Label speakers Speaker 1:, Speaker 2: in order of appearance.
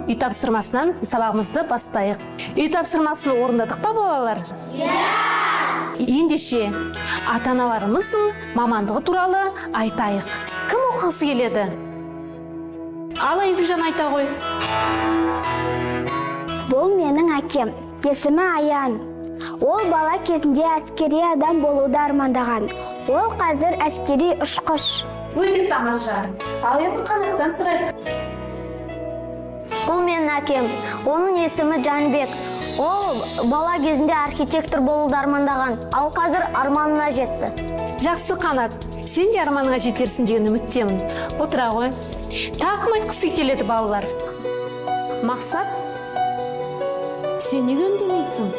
Speaker 1: үй тапсырмасынан сабағымызды бастайық. Үй тапсырмасын орындадық па, балалар? Ендеше, ата-аналарымыздың мамандығы туралы айтайық. Кім оқығысы келеді? Ал Айгүлжан айта ғой.
Speaker 2: Бұл менің әкем, есімі Аян. Ол бала кезінде әскери адам болуды армандаған. Ол қазір әскери ұшқыш.
Speaker 1: Өте тамаша. Ал енді Қанаттан сұрайық.
Speaker 2: Бұл менің әкем, оның есімі Жанбек. Ол бала кезінде архитектор болуды армандаған, ал қазір арманына жетті.
Speaker 1: Жақсы, Қанат, сен де арманыңа жетерсің деген үміттемін. Отыра ғой. Тақым айтқысы келеді балалар. Мақсат, сен неге үндемейсің?